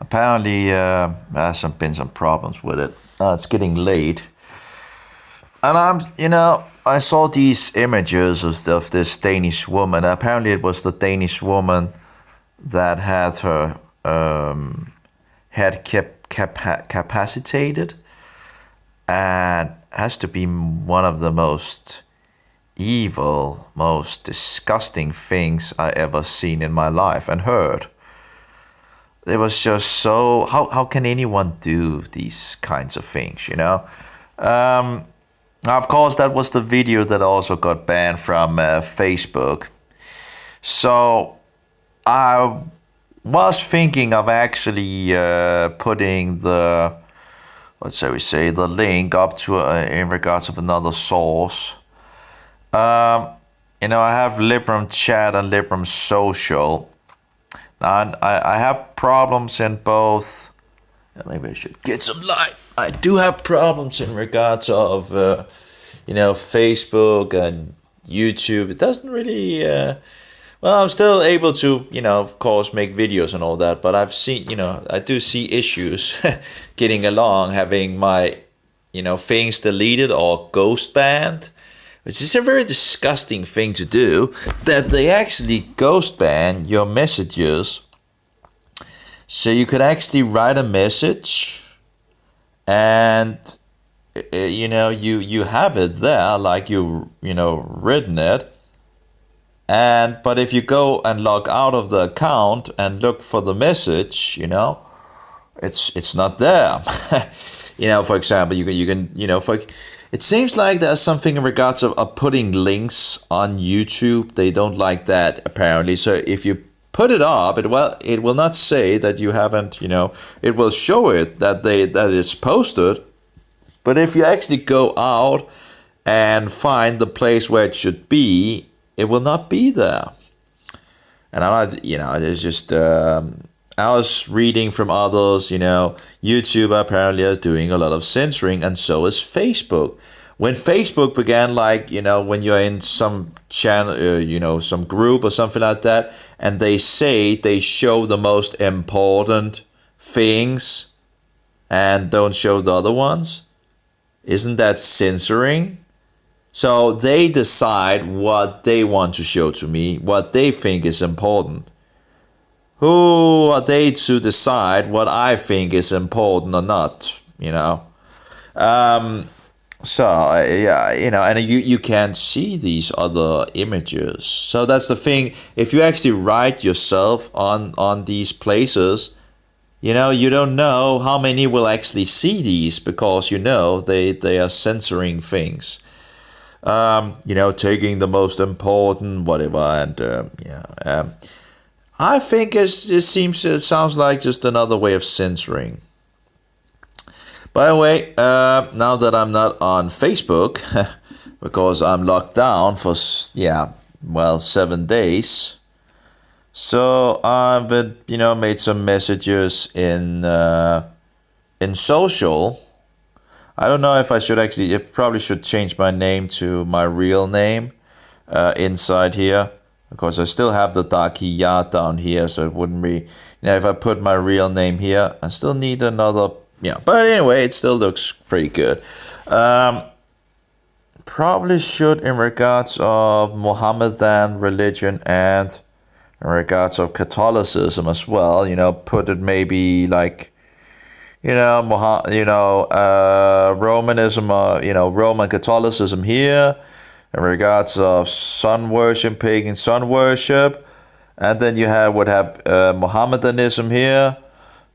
Apparently, there's been some problems with it. It's getting late, and I saw these images of this Danish woman. Apparently, it was the Danish woman that had her head kept capacitated, and has to be one of the most evil, most disgusting things I ever seen in my life and heard. It was just so, how can anyone do these kinds of things? Of course, that was the video that also got banned from Facebook. So I was thinking of actually putting the, let's say we say, the link up to in regards of another source. I have Librum Chat and Librum Social. And I have problems in both. Maybe I should get some light. I do have problems in regards of, Facebook and YouTube. It doesn't really, I'm still able to, of course, make videos and all that. But I've seen, I do see issues getting along, having my, things deleted or ghost banned, which is a very disgusting thing to do, that they actually ghost ban your messages. So you could actually write a message and, you have it there, like written it. But if you go and log out of the account and look for the message, it's not there. For example, you can, it seems like there's something in regards of putting links on YouTube. They don't like that, apparently. So if you put it up, it will not say that you haven't, it will show it that it's posted. But if you actually go out and find the place where it should be, it will not be there. And I'm not, it's just, I was reading from others, YouTube apparently are doing a lot of censoring, and so is Facebook. When Facebook began, when you're in some channel, some group or something like that, and they show the most important things and don't show the other ones, isn't that censoring? So they decide what they want to show to me, what they think is important. Who are they to decide what I think is important or not, and you can't see these other images. So that's the thing. If you actually write yourself on these places, you don't know how many will actually see these, because they are censoring things. Taking the most important whatever, and I think it sounds like just another way of censoring. By the way, now that I'm not on Facebook, because I'm locked down for 7 days, so I've made some messages in social. I don't know if I should probably should change my name to my real name inside here, because I still have the Dakiya down here, so it wouldn't be, if I put my real name here, I still need another, but anyway, it still looks pretty good. Probably should, in regards of Mohammedan religion and in regards of Catholicism as well, put it maybe like, Romanism, Roman Catholicism here, in regards of sun worship, pagan sun worship, and then you would have Mohammadanism here,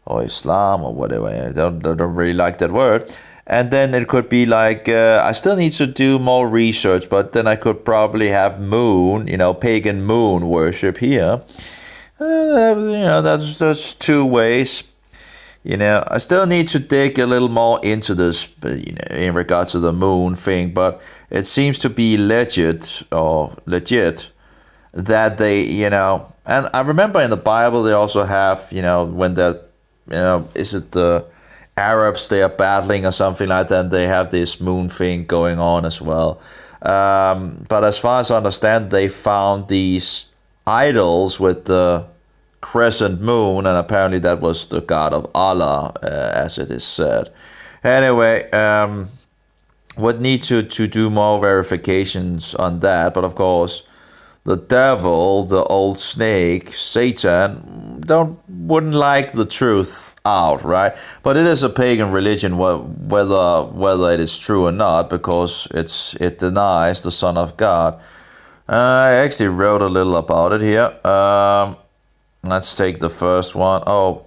or Islam, or whatever. I don't really like that word. And then it could be like, I still need to do more research, but then I could probably have moon, pagan moon worship here. That's two ways. I still need to dig a little more into this, in regards to the moon thing, but it seems to be legit that they, and I remember in the Bible they also have, when is it the Arabs, they are battling or something like that, and they have this moon thing going on as well. But as far as I understand, they found these idols with the crescent moon, and apparently that was the god of Allah, as it is said. Anyway, would need to do more verifications on that, but of course, the devil, the old snake, Satan, wouldn't like the truth out, right? But it is a pagan religion, whether it is true or not, because it denies the Son of God. I actually wrote a little about it here. Let's take the first one. Oh,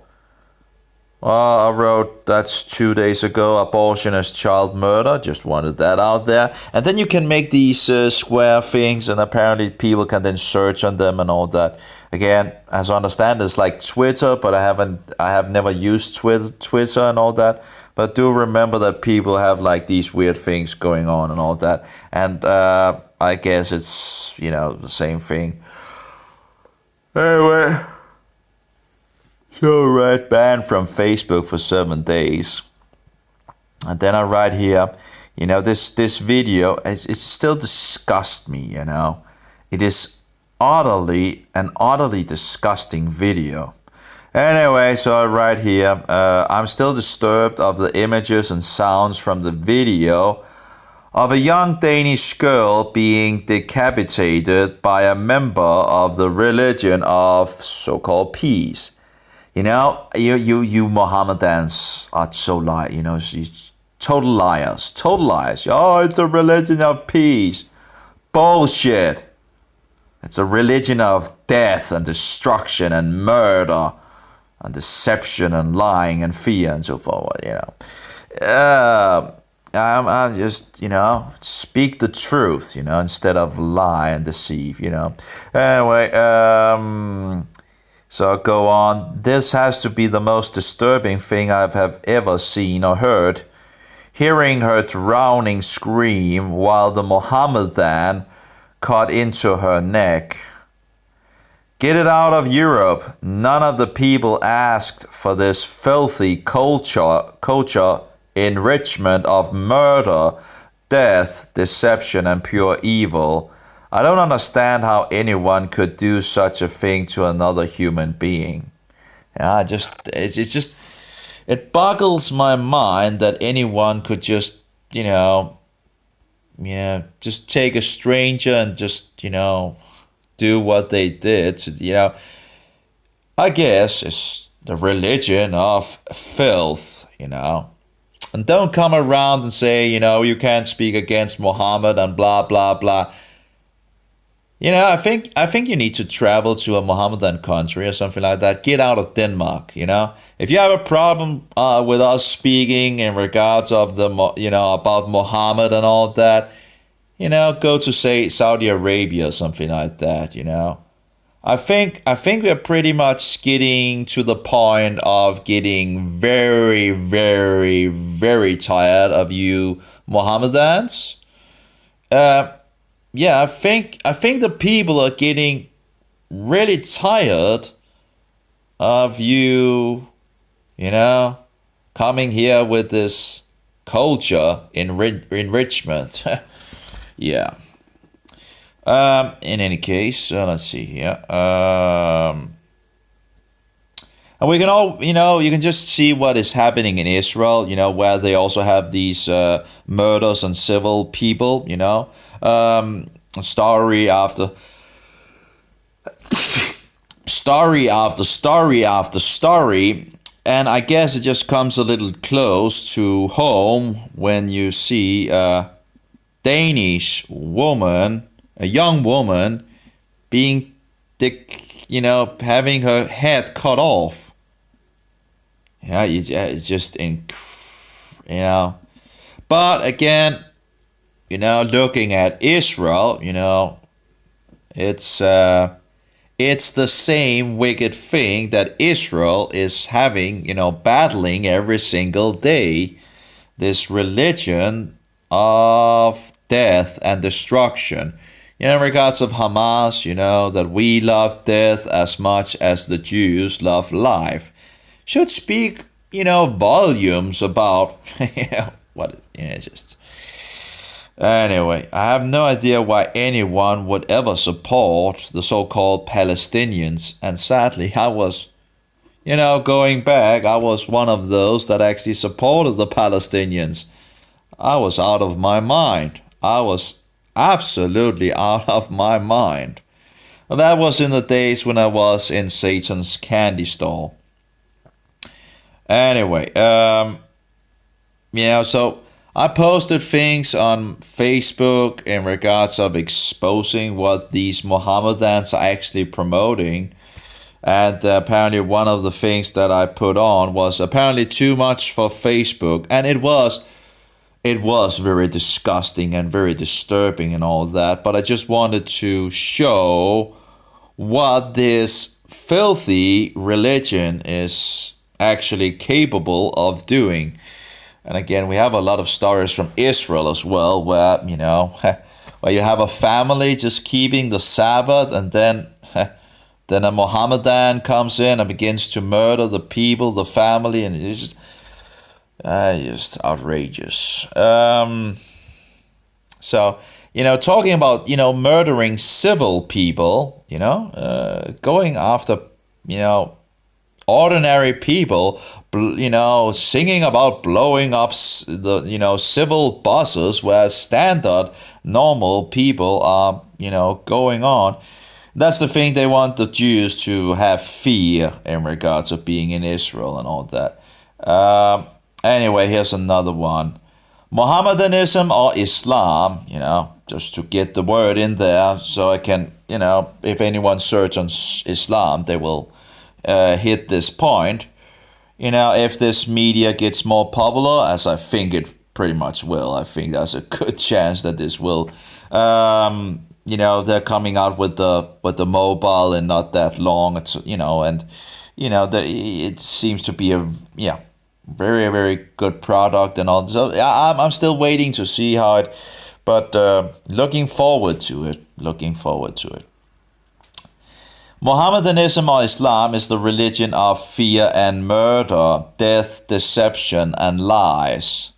I wrote that's 2 days ago. Abortion as child murder. Just wanted that out there. And then you can make these square things, and apparently people can then search on them and all that. Again, as I understand, it's like Twitter, but I have never used Twitter and all that. But do remember that people have like these weird things going on and all that. And I guess it's the same thing. Anyway. So right, banned from Facebook for 7 days. And then I write here, this video, it still disgusts me, It is an utterly disgusting video. Anyway, so I write here, I'm still disturbed of the images and sounds from the video of a young Danish girl being decapitated by a member of the religion of so-called peace. You Mohammedans are so total liars. Oh, it's a religion of peace. Bullshit. It's a religion of death and destruction and murder and deception and lying and fear and so forth, I'm just, speak the truth, instead of lie and deceive, Anyway, so I'll go on. This has to be the most disturbing thing I have ever seen or heard. Hearing her drowning scream while the Mohammedan cut into her neck. Get it out of Europe. None of the people asked for this filthy culture enrichment of murder, death, deception, and pure evil. I don't understand how anyone could do such a thing to another human being. It boggles my mind that anyone could just, just take a stranger and just, do what they did. I guess it's the religion of filth, And don't come around and say, you can't speak against Muhammad and blah, blah, blah. I think you need to travel to a Mohammedan country or something like that. Get out of Denmark, If you have a problem with us speaking in regards of about Muhammad and all that, go to say Saudi Arabia or something like that, I think we're pretty much getting to the point of getting very, very, very tired of you Mohammedans. Yeah, I think the people are getting really tired of you, coming here with this culture enrichment. Yeah. In any case, let's see here. And we can all, you can just see what is happening in Israel, where they also have these murders on civil people, story after story after story after story. And I guess it just comes a little close to home when you see a Danish woman, a young woman, being, having her head cut off. Yeah, it's just, But again, looking at Israel, it's the same wicked thing that Israel is having, battling every single day. This religion of death and destruction. In regards of Hamas, that we love death as much as the Jews love life. Should speak, volumes about, what, just... Anyway, I have no idea why anyone would ever support the so-called Palestinians. And sadly, going back, I was one of those that actually supported the Palestinians. I was out of my mind. I was absolutely out of my mind. And that was in the days when I was in Satan's candy store. Anyway, so I posted things on Facebook in regards of exposing what these Mohammedans are actually promoting. And apparently one of the things that I put on was apparently too much for Facebook. And it was very disgusting and very disturbing and all that. But I just wanted to show what this filthy religion is actually capable of doing. And again, we have a lot of stories from Israel as well, where, where you have a family just keeping the Sabbath, and then a Mohammedan comes in and begins to murder the people, the family, and it's just outrageous. So, talking about, murdering civil people, going after, ordinary people, singing about blowing up the civil buses where standard normal people are going on. That's the thing. They want the Jews to have fear in regards of being in Israel and all that. Anyway, here's another one. Mohammedanism or Islam, just to get the word in there so I can, if anyone search on Islam, they will hit this point. If this media gets more popular, as I think it pretty much will, I think there's a good chance that this will. They're coming out with the mobile and not that long. It's it seems to be a very very good product and all. So I'm still waiting to see how it, but looking forward to it. Mohammedanism or Islam is the religion of fear and murder, death, deception, and lies.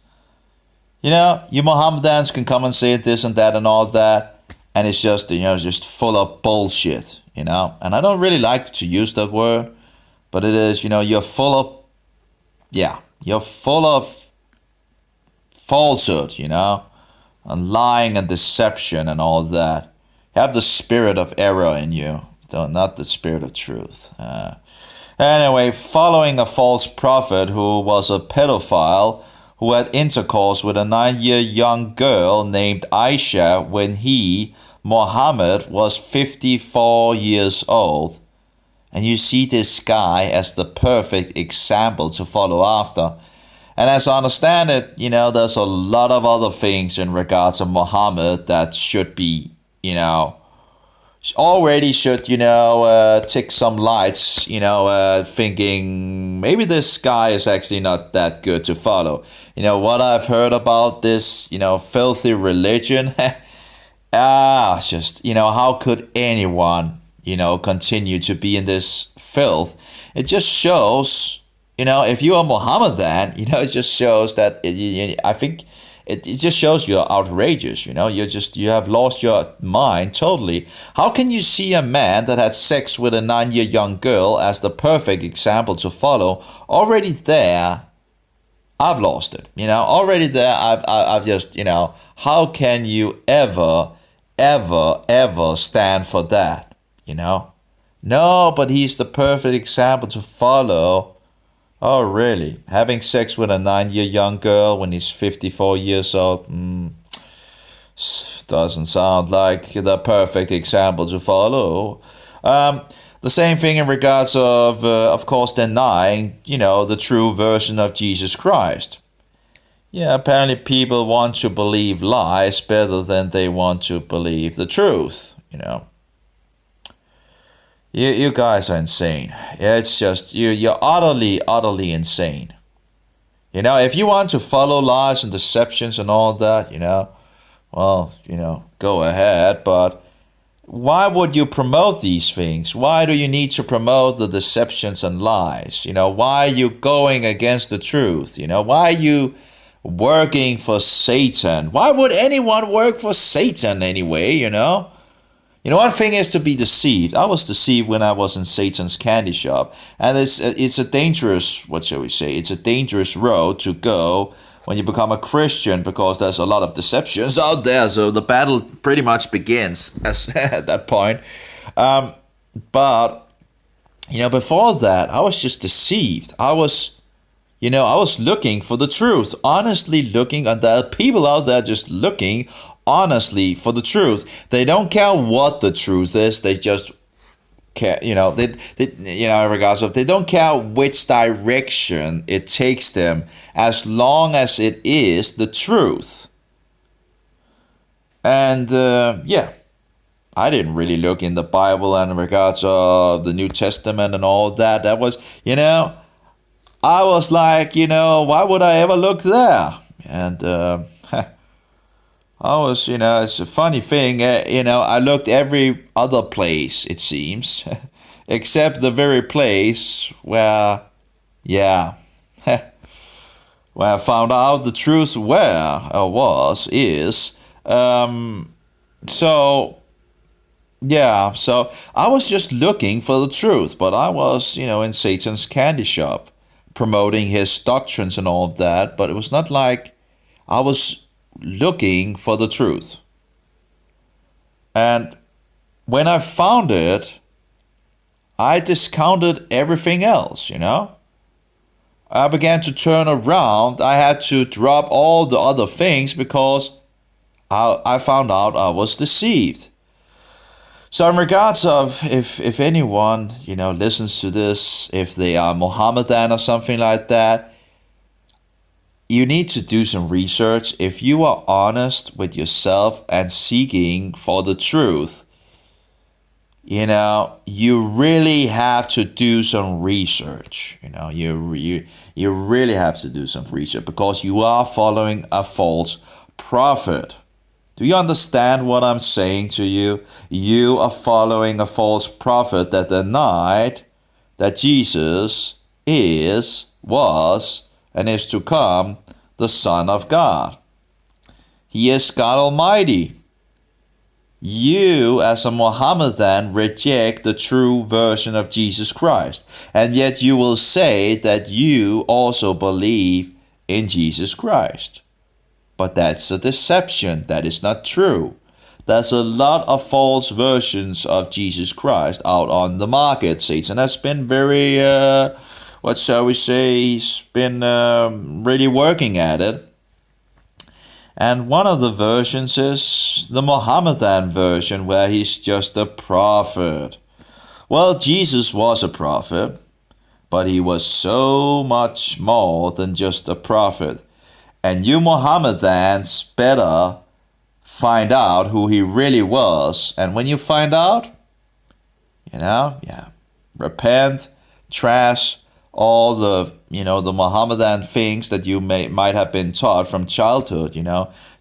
You Mohammedans can come and say this and that and all that, and it's just, just full of bullshit, And I don't really like to use that word, but it is, you're full of falsehood, and lying and deception and all that. You have the spirit of error in you, though not the spirit of truth. Anyway, following a false prophet who was a pedophile who had intercourse with a 9-year young girl named Aisha when he, Muhammad, was 54 years old. And you see this guy as the perfect example to follow after. And as I understand it, there's a lot of other things in regards to Muhammad that should be, already should, tick some lights, thinking maybe this guy is actually not that good to follow. What I've heard about this, filthy religion, how could anyone, continue to be in this filth? It just shows, if you're a Mohammedan, it just shows that, I think, it just shows you're outrageous, you have lost your mind totally. How can you see a man that had sex with a 9-year young girl as the perfect example to follow? Already there, I've lost it, already there, I've just, how can you ever stand for that, No, but he's the perfect example to follow. Oh, really? Having sex with a 9-year young girl when he's 54 years old? Doesn't sound like the perfect example to follow. The same thing in regards of course, denying, the true version of Jesus Christ. Yeah, apparently people want to believe lies better than they want to believe the truth, You guys are insane. It's just, you're utterly insane. If you want to follow lies and deceptions and all that, well, go ahead. But why would you promote these things? Why do you need to promote the deceptions and lies? Why are you going against the truth? working for Satan. Why would anyone work for Satan anyway, you know? You know, one thing is to be deceived. I was deceived when I was in Satan's candy shop. And it's a dangerous, what shall we say, it's a dangerous road to go when you become a Christian, because there's a lot of deceptions out there. So the battle pretty much begins at that point. But, you know, before that, I was just deceived. I was looking for the truth, honestly looking, and there are people out there just looking honestly for the truth. They don't care what the truth is. They just care, regardless of, they don't care which direction it takes them, as long as it is the truth. And I didn't really look in the Bible and in regards of the New Testament and all that. That was, I was like, why would I ever look there? And I was, it's a funny thing, I looked every other place, it seems, except the very place where, where I found out the truth where I is, so I was just looking for the truth, but I was, in Satan's candy shop, promoting his doctrines and all of that, but it was not like I was looking for the truth. And when I found it, I discounted everything else, I began to turn around. I had to drop all the other things because I found out I was deceived. So in regards of if anyone, listens to this, if they are Mohammedan or something like that, you need to do some research. If you are honest with yourself and seeking for the truth, you really have to do some research. You really have to do some research, because you are following a false prophet. Do you understand what I'm saying to you? You are following a false prophet that denied that Jesus was, and is to come, the Son of God. He is God Almighty. You, as a Mohammedan, reject the true version of Jesus Christ, and yet you will say that you also believe in Jesus Christ. But that's a deception. That is not true. There's a lot of false versions of Jesus Christ out on the market. Satan has been very, he's been really working at it. And one of the versions is the Mohammedan version, where he's just a prophet. Well, Jesus was a prophet, but he was so much more than just a prophet. And you Mohammedans better find out who he really was. And when you find out, repent, trash all the, the Mohammedan things that you might have been taught from childhood,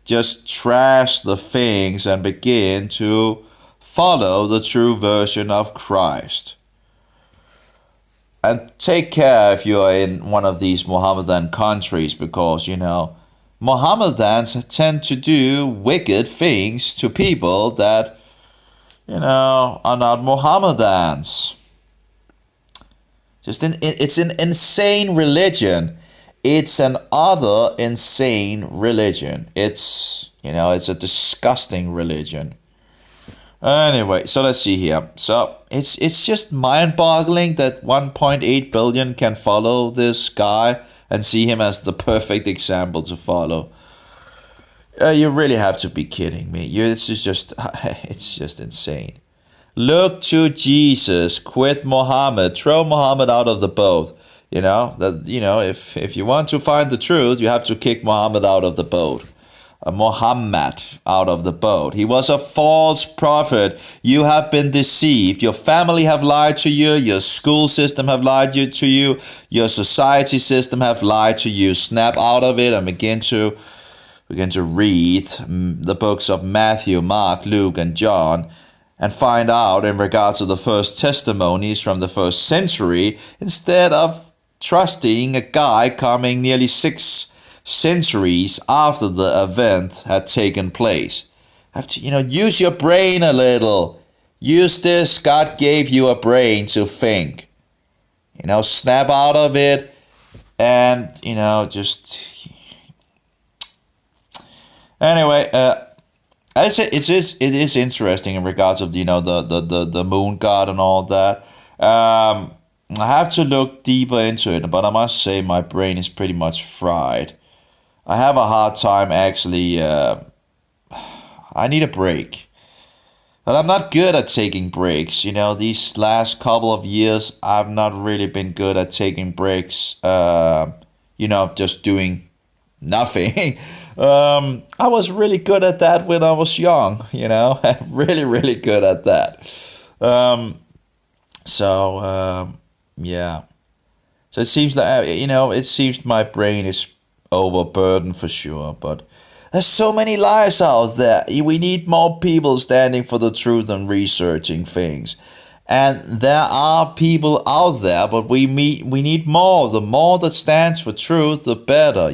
Just trash the things and begin to follow the true version of Christ. And take care if you are in one of these Mohammedan countries, because, Mohammedans tend to do wicked things to people that, are not Mohammedans. It's an insane religion. It's an utter insane religion. It's a disgusting religion. Anyway, so let's see here. So it's just mind-boggling that 1.8 billion can follow this guy and see him as the perfect example to follow. You really have to be kidding me. It's just insane. Look to Jesus. Quit Muhammad. Throw Muhammad out of the boat. If you want to find the truth, you have to kick Muhammad out of the boat. Muhammad out of the boat. He was a false prophet. You have been deceived. Your family have lied to you. Your school system have lied to you. Your society system have lied to you. Snap out of it and begin to read the books of Matthew, Mark, Luke, and John, and find out in regards to the first testimonies from the first century, instead of trusting a guy coming nearly 6 centuries after the event had taken place. Have to, use your brain a little. Use this. God gave you a brain to think. Snap out of it and, just... Anyway, it is interesting in regards of, the moon god and all that. I have to look deeper into it, but I must say my brain is pretty much fried. I have a hard time actually. I need a break. But I'm not good at taking breaks. These last couple of years, I've not really been good at taking breaks. Just doing nothing. I was really good at that when I was young. Really, really good at that. Yeah. So it seems like, it seems my brain is overburdened for sure, but there's so many lies out there. We need more people standing for the truth and researching things. And there are people out there, but we need more. The more that stands for truth, the better,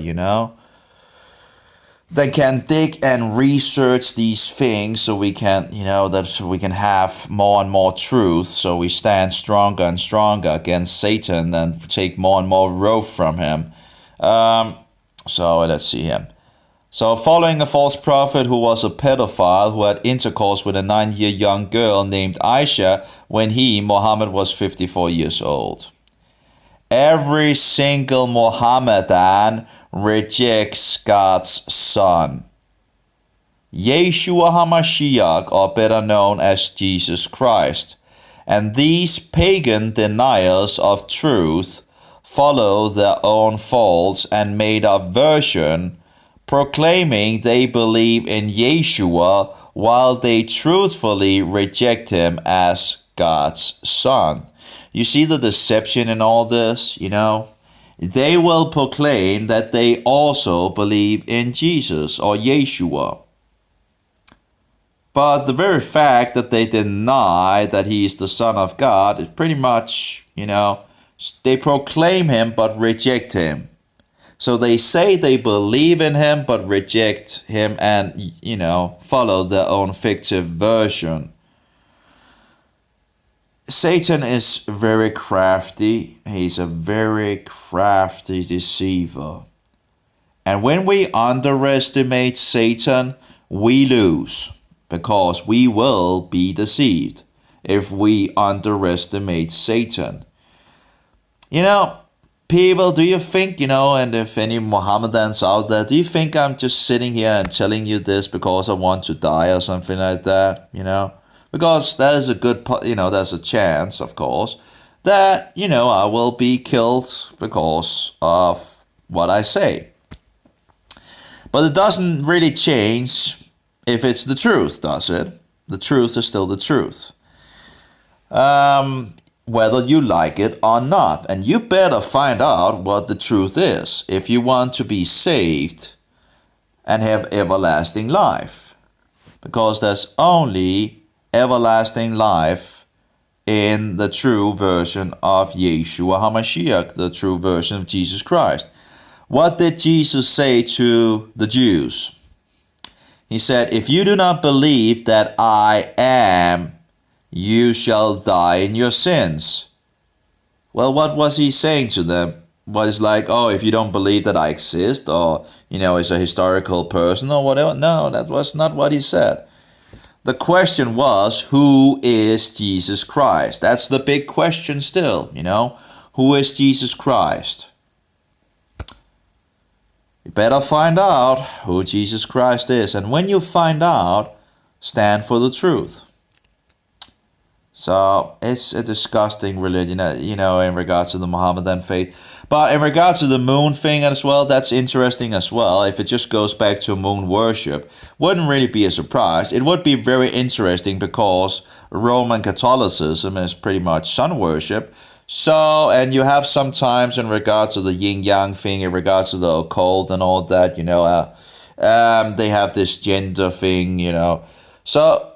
They can dig and research these things so we can, that we can have more and more truth. So we stand stronger and stronger against Satan and take more and more growth from him. So let's see here. So following a false prophet who was a pedophile who had intercourse with a 9-year young girl named Aisha when Muhammad, was 54 years old. Every single Mohammedan rejects God's Son. Yeshua HaMashiach, or better known as Jesus Christ. And these pagan deniers of truth follow their own false and made-up version, proclaiming they believe in Yeshua while they truthfully reject him as God's Son. You see the deception in all this, They will proclaim that they also believe in Jesus or Yeshua. But the very fact that they deny that he is the Son of God is pretty much, they proclaim him but reject him. So they say they believe in him but reject him and, follow their own fictive version. Satan is very crafty. He's a very crafty deceiver. And when we underestimate Satan, we lose, because we will be deceived if we underestimate Satan. People, do you think, and if any Mohammedans out there, do you think I'm just sitting here and telling you this because I want to die or something like that, Because that is a good, there's a chance, of course, that, I will be killed because of what I say. But it doesn't really change if it's the truth, does it? The truth is still the truth. Whether you like it or not. And you better find out what the truth is if you want to be saved and have everlasting life. Because there's only everlasting life in the true version of Yeshua HaMashiach, the true version of Jesus Christ. What did Jesus say to the Jews? He said, if you do not believe that I am, you shall die in your sins. Well, what was he saying to them? Was like, if you don't believe that I exist, or, is a historical person or whatever. No, that was not what he said. The question was, who is Jesus Christ? That's the big question still, Who is Jesus Christ? You better find out who Jesus Christ is. And when you find out, stand for the truth. So it's a disgusting religion, in regards to the Mohammedan faith. But in regards to the moon thing as well, that's interesting as well. If it just goes back to moon worship, wouldn't really be a surprise. It would be very interesting because Roman Catholicism is pretty much sun worship. So, and you have sometimes in regards to the yin-yang thing, in regards to the occult and all that, they have this gender thing, So,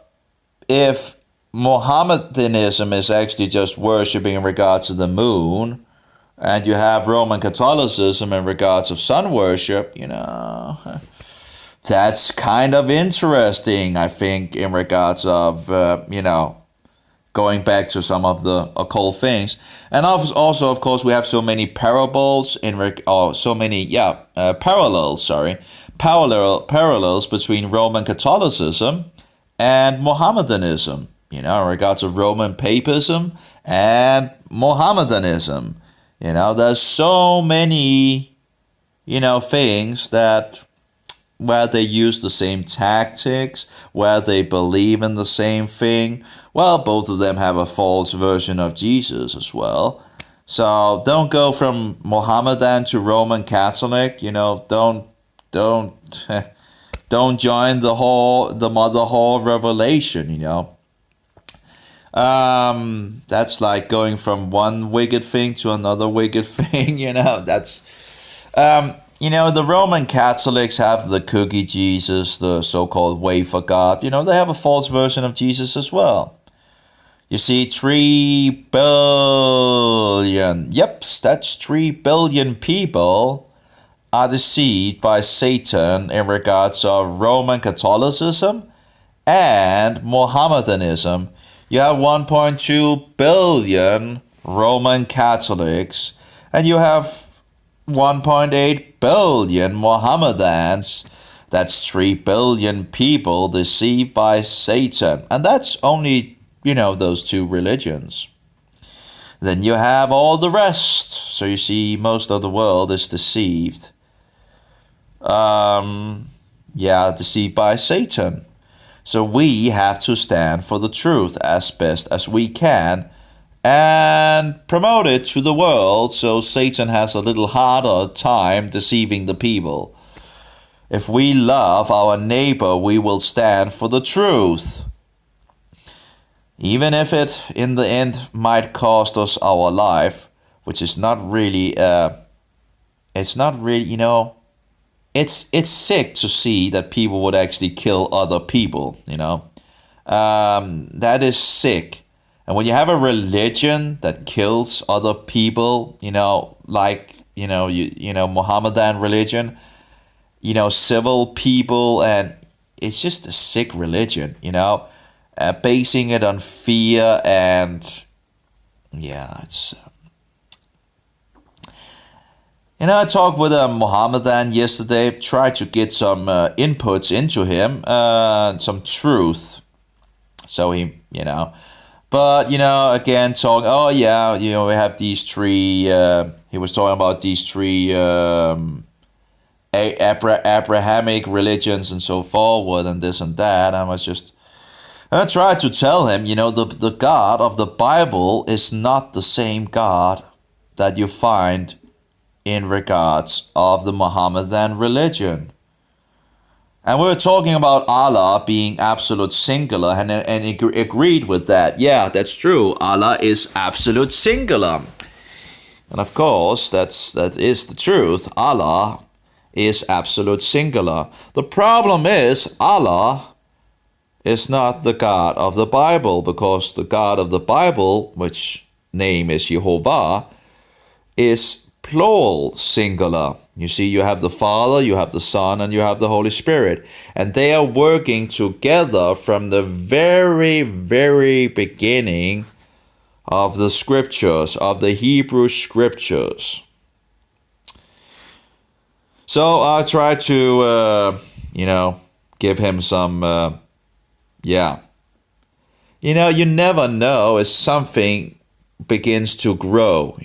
if Mohammedanism is actually just worshipping in regards to the moon, And you have Roman Catholicism in regards of sun worship, that's kind of interesting, I think, in regards of, going back to some of the occult things. And also, of course, we have so many parables parallels, parallels between Roman Catholicism and Mohammedanism, in regards of Roman papism and Mohammedanism. There's so many, things that where they use the same tactics, where they believe in the same thing. Well, both of them have a false version of Jesus as well. So don't go from Mohammedan to Roman Catholic. Don't don't join the mother whore revelation. That's like going from one wicked thing to another wicked thing. The Roman Catholics have the cookie Jesus, the so-called wafer God. They have a false version of Jesus as well. You see, 3 billion, that's 3 billion people are deceived by Satan in regards of Roman Catholicism and Mohammedanism. You have 1.2 billion Roman Catholics, and you have 1.8 billion Mohammedans. That's 3 billion people deceived by Satan. And that's only, those two religions. Then you have all the rest. So you see, most of the world is deceived. Deceived by Satan. So we have to stand for the truth as best as we can and promote it to the world so Satan has a little harder time deceiving the people. If we love our neighbor, we will stand for the truth. Even if it, in the end, might cost us our life, which is not really, it's sick to see that people would actually kill other people, That is sick. And when you have a religion that kills other people, Mohammedan religion, civil people, and it's just a sick religion, basing it on fear and, it's... I talked with a Mohammedan yesterday, tried to get some inputs into him, some truth. So he, but, again, we have these 3, he was talking about these 3 Abrahamic religions and so forward and this and that. And I tried to tell him, the God of the Bible is not the same God that you find in regards of the Mohammedan religion. And we were talking about Allah being absolute singular, and he agreed with that. Yeah, that's true. Allah is absolute singular. And of course, that is the truth. Allah is absolute singular. The problem is Allah is not the God of the Bible, because the God of the Bible, which name is Jehovah, is plural singular. You see, you have the Father, you have the Son, and you have the Holy Spirit. And they are working together from the very, very beginning of the scriptures, of the Hebrew scriptures. So I tried to, give him some, you never know if something begins to grow,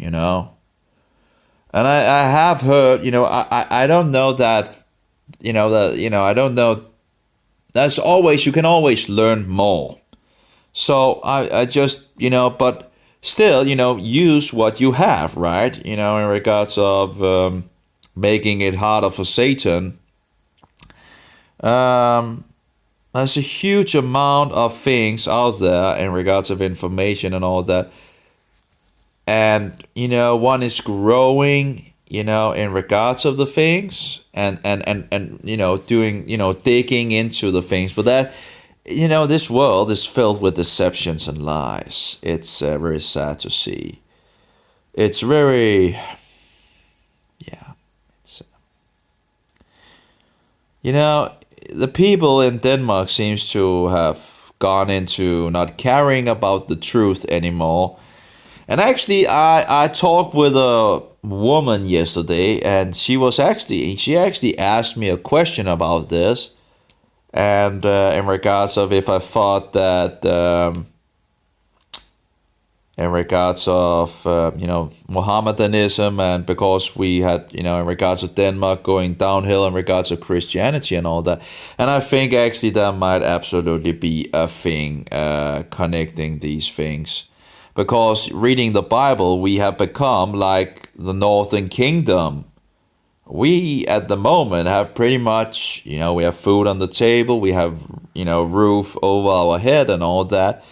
And I have heard, I don't know that, I don't know. That's always, you can always learn more. So I just, but still, use what you have, right? In regards of making it harder for Satan. There's a huge amount of things out there in regards of information and all that. And, one is growing, in regards of the things and doing, digging into the things. But that, this world is filled with deceptions and lies. It's very sad to see. it's very, yeah, it's, you know, the people in Denmark seems to have gone into not caring about the truth anymore. And actually, I talked with a woman yesterday, and she actually asked me a question about this, and in regards of if I thought that in regards of Mohammedanism, and because we had, in regards of Denmark going downhill in regards of Christianity and all that. And I think actually there might absolutely be a thing connecting these things, because reading the Bible we have become like the Northern Kingdom. We at the moment have pretty much, we have food on the table, we have, roof over our head and all that.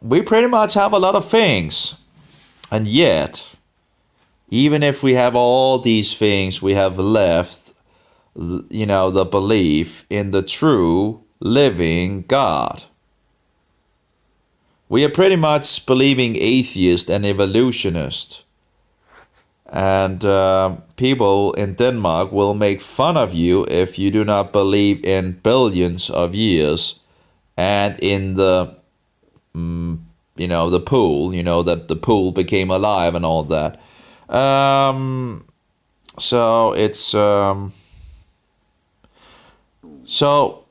We pretty much have a lot of things. And yet, even if we have all these things, we have left, the belief in the true living God. We are pretty much believing atheist and evolutionist. And people in Denmark will make fun of you if you do not believe in billions of years and in the the pool, that the pool became alive and all that. So it's so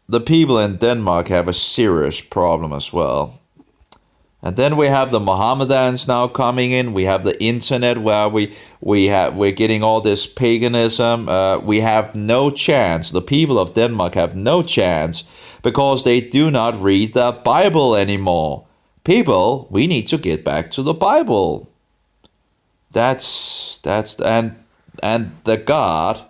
the people in Denmark have a serious problem as well. And then we have the Mohammedans now coming in. We have the internet where we're getting all this paganism. We have no chance. The people of Denmark have no chance because they do not read the Bible anymore. People, we need to get back to the Bible. That's and the God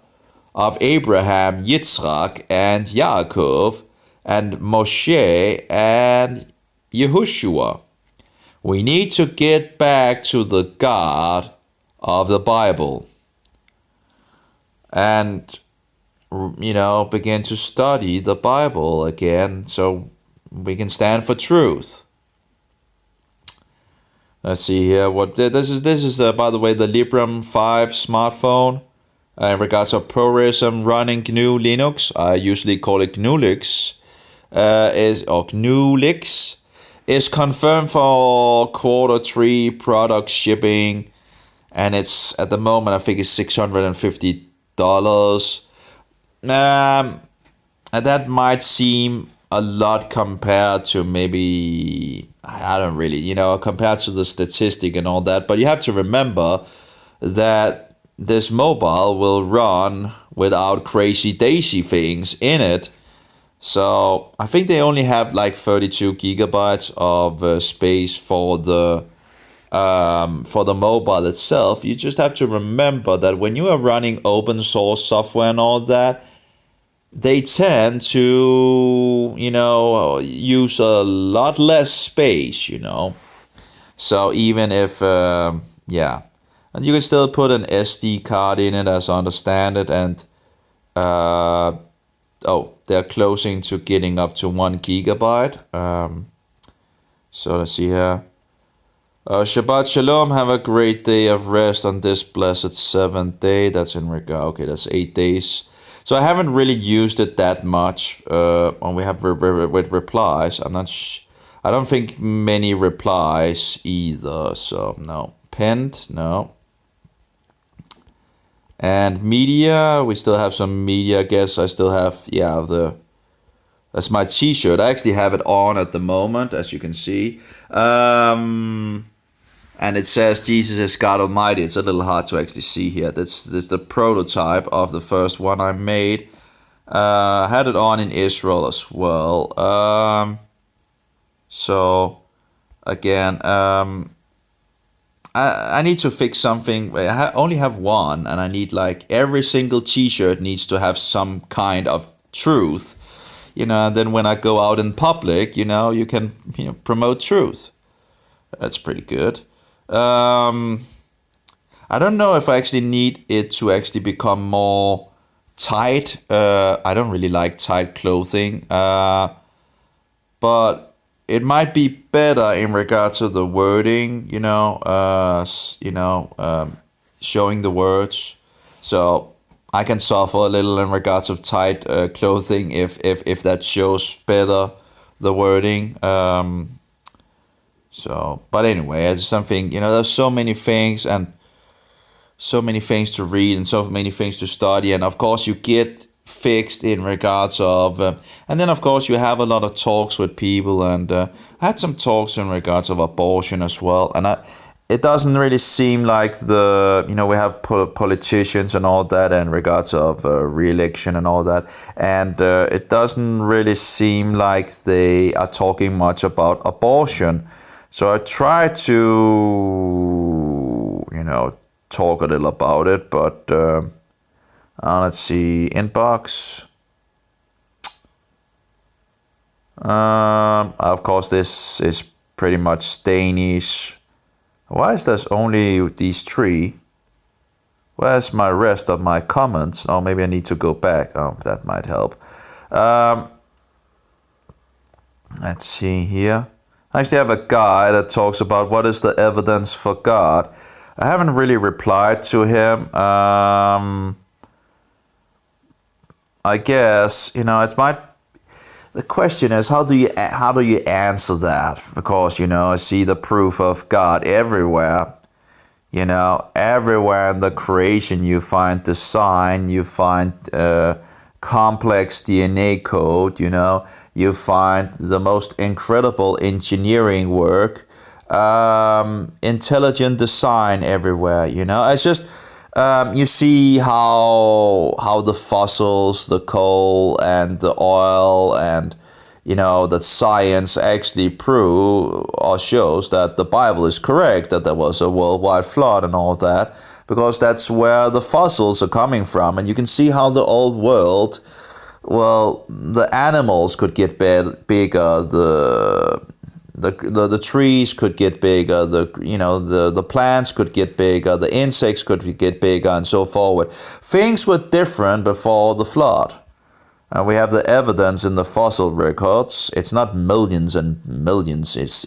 of Abraham, Yitzhak, and Yaakov, and Moshe, and Yehoshua. We need to get back to the God of the Bible and, begin to study the Bible again so we can stand for truth. Let's see here. This is by the way, the Librem 5 smartphone. In regards of ProRism running GNU Linux, I usually call it GNULix, GNULix. Is confirmed for Q3 product shipping, and it's at the moment I think it's $650. And that might seem a lot compared to maybe, I don't really, compared to the statistic and all that. But you have to remember that this mobile will run without crazy daisy things in it. So I think they only have like 32 gigabytes of space for the mobile itself. You just have to remember that when you are running open source software and all that, they tend to use a lot less space. So even if and you can still put an SD card in it, as I understand it, and they're closing to getting up to 1 gigabyte. So let's see here. Shabbat Shalom. Have a great day of rest on this blessed 7th day. That's in regard. Okay, that's 8 days. So I haven't really used it that much. When we have with replies, I don't think many replies either. So no. Pinned, no. And media, we still have some media. I guess I still have, that's my t-shirt. I actually have it on at the moment, as you can see. And it says Jesus is God Almighty. It's a little hard to actually see here. This is the prototype of the first one I made. I had it on in Israel as well. So again, I need to fix something. I only have one, and I need like every single t-shirt needs to have some kind of truth. And then when I go out in public, you can promote truth. That's pretty good. I don't know if I actually need it to actually become more tight. I don't really like tight clothing. But it might be better in regards to the wording, showing the words. So I can suffer a little in regards of tight clothing if that shows better the wording. But anyway, it's something, there's so many things and so many things to read and so many things to study, and of course you get fixed in regards of and then of course you have a lot of talks with people, and I had some talks in regards of abortion as well, and it doesn't really seem like we have politicians and all that in regards of re-election and all that, and it doesn't really seem like they are talking much about abortion. So I try to talk a little about it, but let's see, inbox. Of course, this is pretty much Danish. Why is there only these three? Where's my rest of my comments? Oh, maybe I need to go back. Oh, that might help. Let's see here. I actually have a guy that talks about what is the evidence for God. I haven't really replied to him. I guess it might. The question is, how do you answer that? Because I see the proof of God everywhere. Everywhere in the creation you find design, you find complex DNA code. You find the most incredible engineering work, intelligent design everywhere. It's just. You see how the fossils, the coal and the oil and that science actually prove or shows that the Bible is correct, that there was a worldwide flood and all that, because that's where the fossils are coming from. And you can see how the old world, well, the animals could get bigger, the trees could get bigger, the plants could get bigger, the insects could get bigger, and so forward. Things were different before the flood. And we have the evidence in the fossil records. It's not millions and millions. It's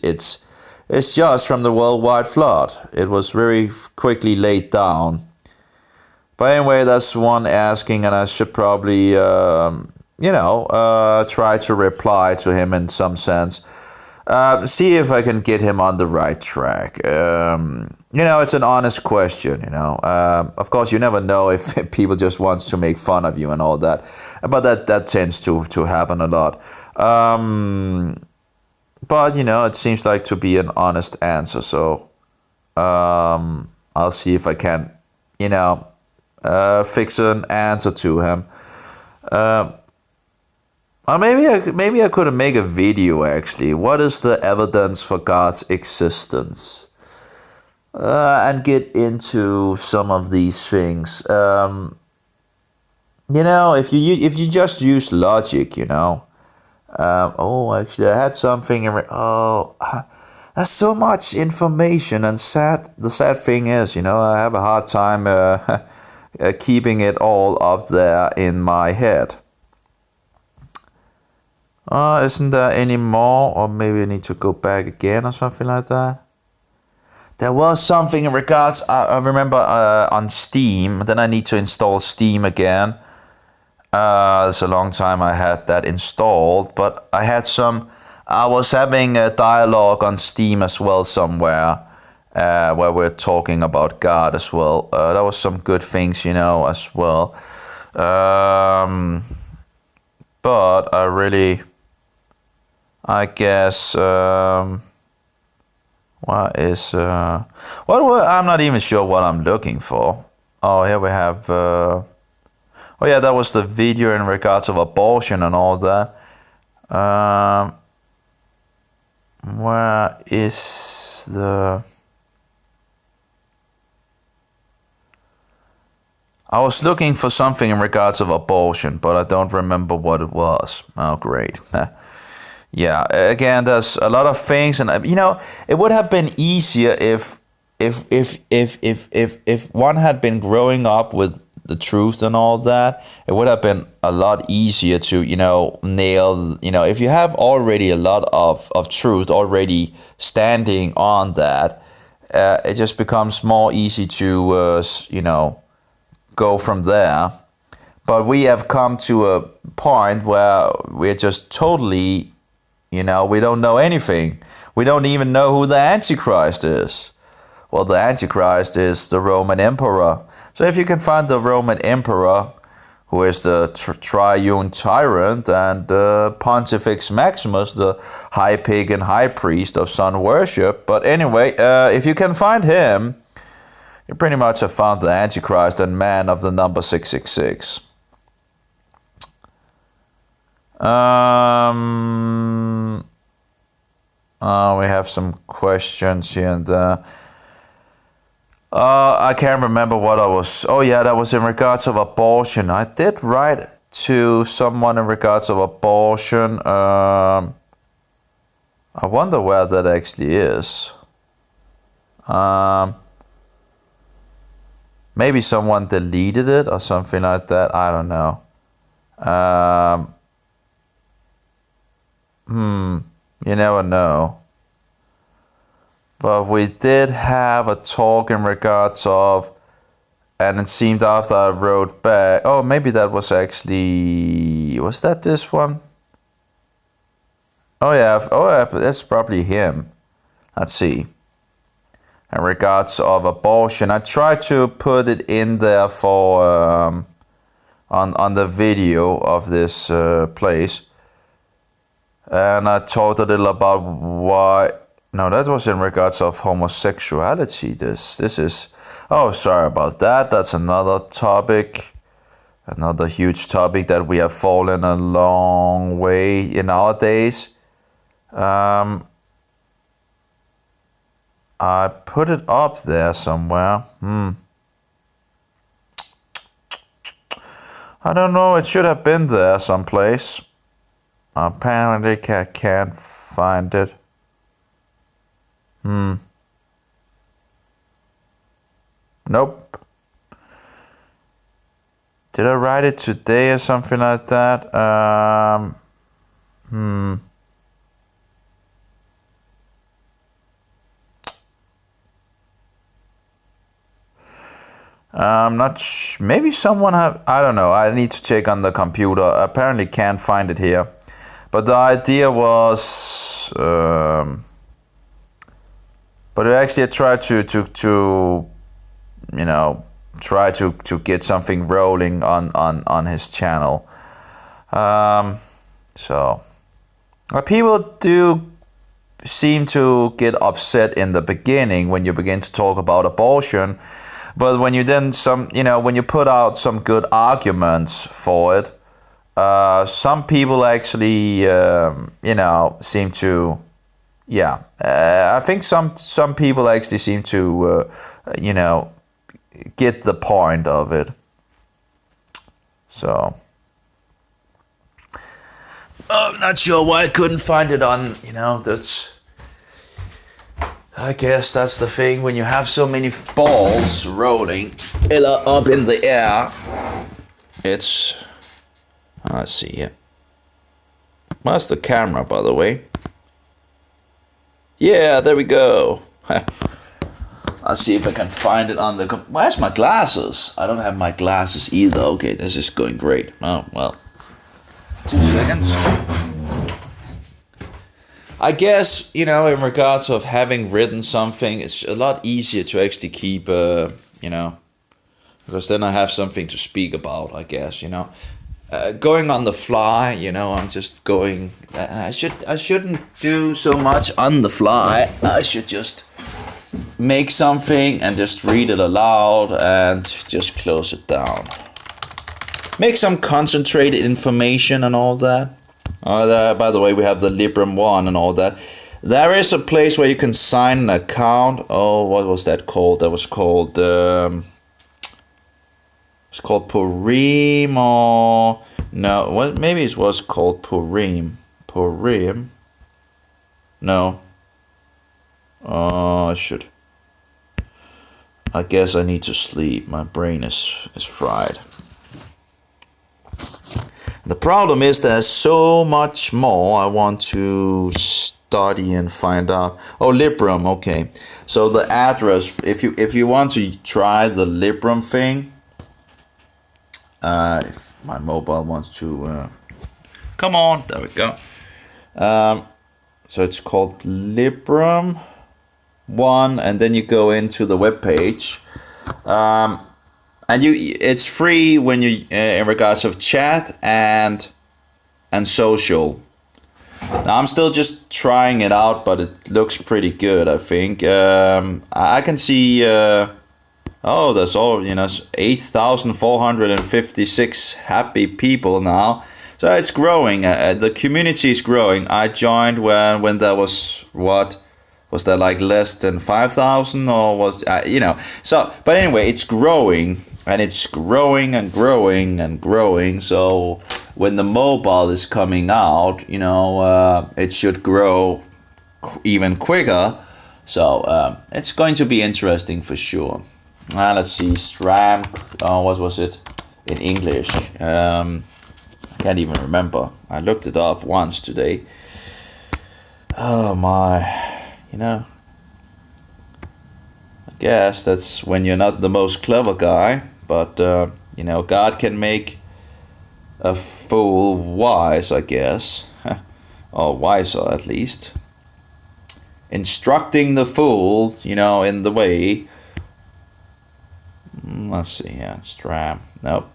just from the worldwide flood. It was very quickly laid down. But anyway, that's one asking, and I should probably try to reply to him in some sense. See if I can get him on the right track. It's an honest question, Of course, you never know if people just want to make fun of you and all that. But that tends to happen a lot. But, it seems like to be an honest answer. So I'll see if I can, fix an answer to him. Or maybe I could make a video actually. What is the evidence for God's existence? And get into some of these things. If you just use logic, actually, I had something. That's so much information, and the sad thing is, I have a hard time keeping it all up there in my head. Isn't there any more? Or maybe I need to go back again or something like that. There was something in regards, I remember on Steam. Then I need to install Steam again. It's a long time I had that installed. But I was having a dialogue on Steam as well somewhere. Where we're talking about God as well. That was some good things, as well. But I guess I'm not even sure what I'm looking for. Oh, here we have that was the video in regards of abortion and all that. Where is the... I was looking for something in regards of abortion, but I don't remember what it was. Oh, great. Yeah, again, there's a lot of things, and it would have been easier if one had been growing up with the truth and all that, it would have been a lot easier to, nail, if you have already a lot of truth already standing on that, it just becomes more easy to, go from there. But we have come to a point where we're just totally, we don't know anything. We don't even know who the Antichrist is. Well, the Antichrist is the Roman emperor. So if you can find the Roman emperor, who is the triune tyrant, and Pontifex Maximus, the high pagan high priest of sun worship. But anyway, if you can find him, you pretty much have found the Antichrist and man of the number 666. We have some questions here and there. I can't remember what I was... Oh yeah, that was in regards of abortion. I did write to someone in regards of abortion. I wonder where that actually is. Maybe someone deleted it or something like that. I don't know. You never know. But we did have a talk in regards of, and it seemed after I wrote back, oh, maybe that was actually, was that this one? Oh yeah, that's probably him. Let's see. In regards of abortion, I tried to put it in there for, on the video of this place. And I talked a little about why. No, that was in regards of homosexuality. This is. Oh, sorry about that. That's another topic. Another huge topic that we have fallen a long way in our days. I put it up there somewhere. I don't know. It should have been there someplace. Apparently, I can't find it. Nope. Did I write it today or something like that? I'm not maybe someone have... I don't know. I need to check on the computer. I apparently can't find it here. But the idea was... but actually I tried to try to get something rolling on his channel. So... people do seem to get upset in the beginning when you begin to talk about abortion. But when you then when you put out some good arguments for it, some people actually, seem to, I think some people actually seem to, get the point of it. So, I'm not sure why I couldn't find it on, that's... I guess that's the thing when you have so many balls rolling up in the air. It's... Let's see here. Where's the camera, by the way? Yeah, there we go. I'll see if I can find it on the... Where's my glasses? I don't have my glasses either. Okay, this is going great. Oh, well. 2 seconds. I guess, in regards of having written something, it's a lot easier to actually keep, because then I have something to speak about, I guess, going on the fly, I'm just going, I shouldn't do so much on the fly. I should just make something and just read it aloud and just close it down. Make some concentrated information and all that. By the way, we have the Librem 1 and all that. There is a place where you can sign an account. Oh, what was that called? That was called... it's called Purim or... No, what? Maybe it was called Purim. Purim? No. Oh, I should... I guess I need to sleep. My brain is fried. The problem is there's so much more I want to study and find out. Oh, Librem, okay. So the address, if you want to try the Librem thing, if my mobile wants to come on, there we go. So it's called Librem one, and then you go into the web page. And it's free when you in regards of chat and social. Now I'm still just trying it out, but it looks pretty good. I think I can see. Oh, there's all 8,456 happy people now. So it's growing. The community is growing. I joined when there was what. Was that like less than 5,000 or was So, but anyway, it's growing and it's growing and growing and growing. So when the mobile is coming out, it should grow even quicker. So it's going to be interesting for sure. Let's see, Stram. What was it in English? I can't even remember. I looked it up once today. Oh my. I guess that's when you're not the most clever guy, but God can make a fool wise, I guess, or wiser at least. Instructing the fool, in the way. Let's see, yeah, Stram. Nope.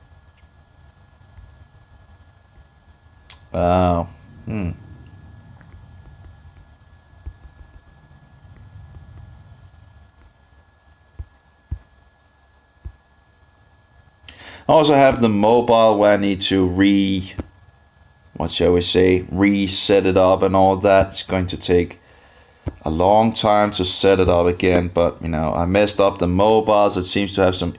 I also have the mobile where I need to reset it up and all that. It's going to take a long time to set it up again, but I messed up the mobile, so it seems to have some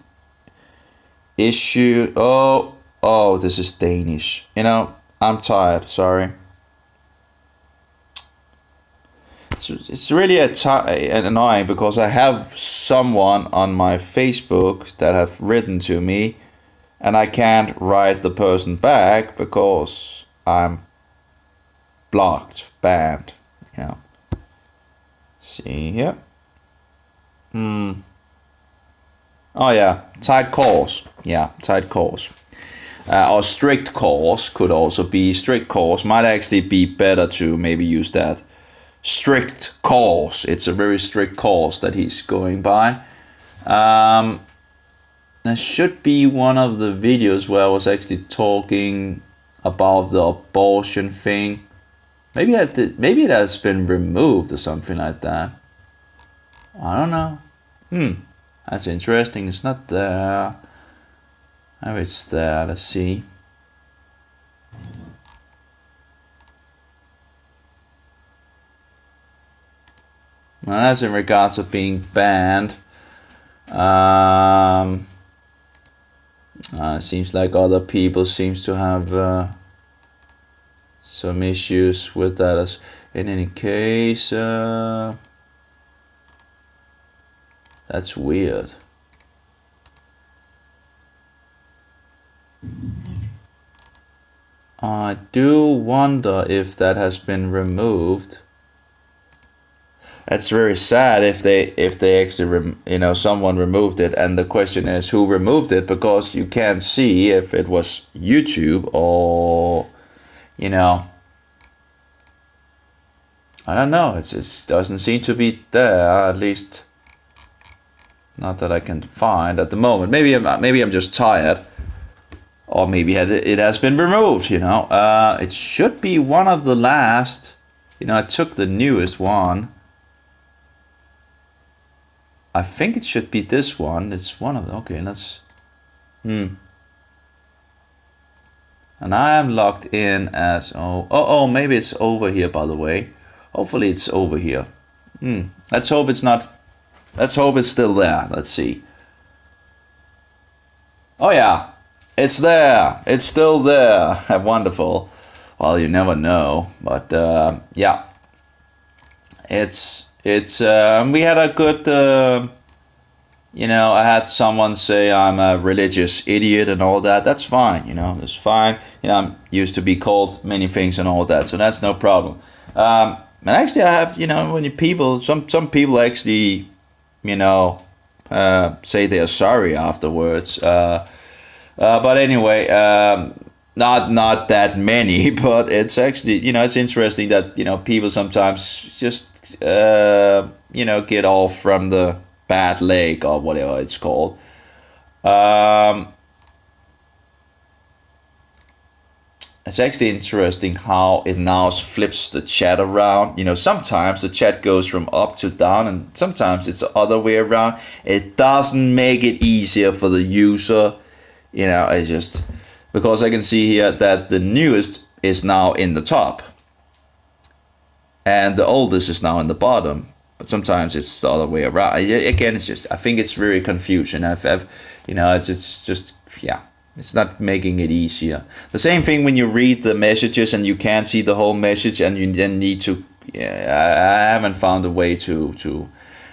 issue. Oh, this is Danish. I'm tired, sorry. It's really annoying because I have someone on my Facebook that have written to me, and I can't write the person back because I'm blocked, banned, See here. Oh yeah, tight course. Yeah, tight course. Or strict course could also be. Strict course might actually be better to maybe use that. Strict course. It's a very strict course that he's going by. There should be one of the videos where I was actually talking about the abortion thing. Maybe it has been removed or something like that. I don't know. That's interesting. It's not there. Oh, it's there. Let's see. Well, that's in regards of being banned. Seems like other people seems to have some issues with that. In any case, that's weird. I do wonder if that has been removed. That's very sad if they actually someone removed it, and the question is who removed it, because you can't see if it was YouTube or I don't know. It doesn't seem to be there, at least not that I can find at the moment. Maybe I'm just tired, or maybe it has been removed. It should be one of the last. I took the newest one. I think it should be this one. It's one of them. Okay, let's. And I am logged in as maybe it's over here. By the way, hopefully it's over here. Let's hope it's not. Let's hope it's still there. Let's see. Oh yeah, it's there. It's still there. Wonderful. Well, you never know, but yeah, it's we had a good I had someone say I'm a religious idiot and all that. That's fine, that's fine. I'm used to be called many things and all that, so that's no problem. And actually, I have, when some people actually, you know, say they are sorry afterwards. But anyway, not that many, but it's actually, it's interesting that, people sometimes just, get off from the bad leg or whatever it's called. Um, it's actually interesting how it now flips the chat around. Sometimes the chat goes from up to down, and sometimes it's the other way around. It doesn't make it easier for the user. I just, because I can see here that the newest is now in the top and the oldest is now in the bottom. But sometimes it's the other way around. Again, it's just, I think it's very confusion. It's just, yeah, it's not making it easier. The same thing when you read the messages and you can't see the whole message and you then need to, I haven't found a way to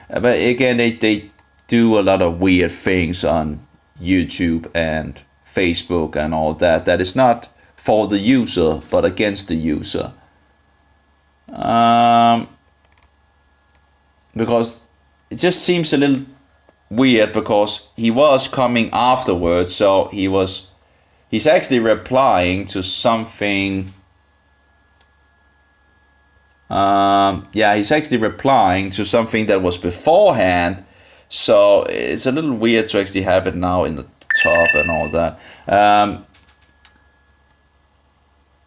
but again, they do a lot of weird things on YouTube and Facebook and all that is not for the user but against the user. Because it just seems a little weird because he was coming afterwards, so he's actually replying to something. He's actually replying to something that was beforehand, so it's a little weird to actually have it now in the top and all that.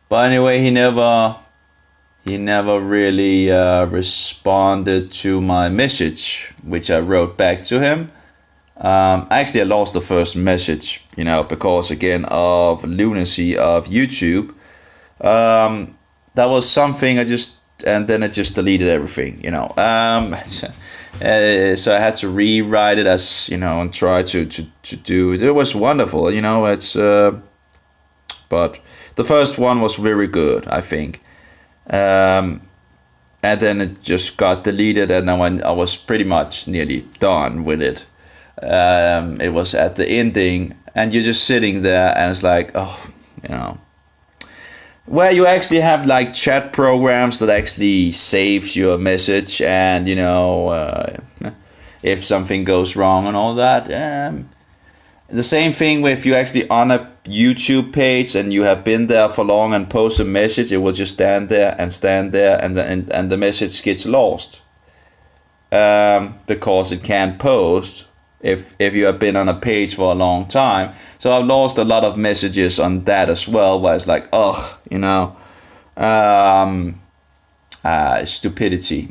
But anyway, he never really responded to my message, which I wrote back to him. Actually, I lost the first message, because again of lunacy of YouTube. That was something and then I just deleted everything, so I had to rewrite it as, and try to do it. It was wonderful, it's, but the first one was very good, I think. And then it just got deleted, and I was pretty much nearly done with it. It was at the ending, and you're just sitting there, and it's like, where you actually have like chat programs that actually saves your message, and if something goes wrong and all that. The same thing with you actually on a YouTube page and you have been there for long and post a message, it will just stand there, and the message gets lost, because it can't post if you have been on a page for a long time. So I've lost a lot of messages on that as well, where it's like, stupidity,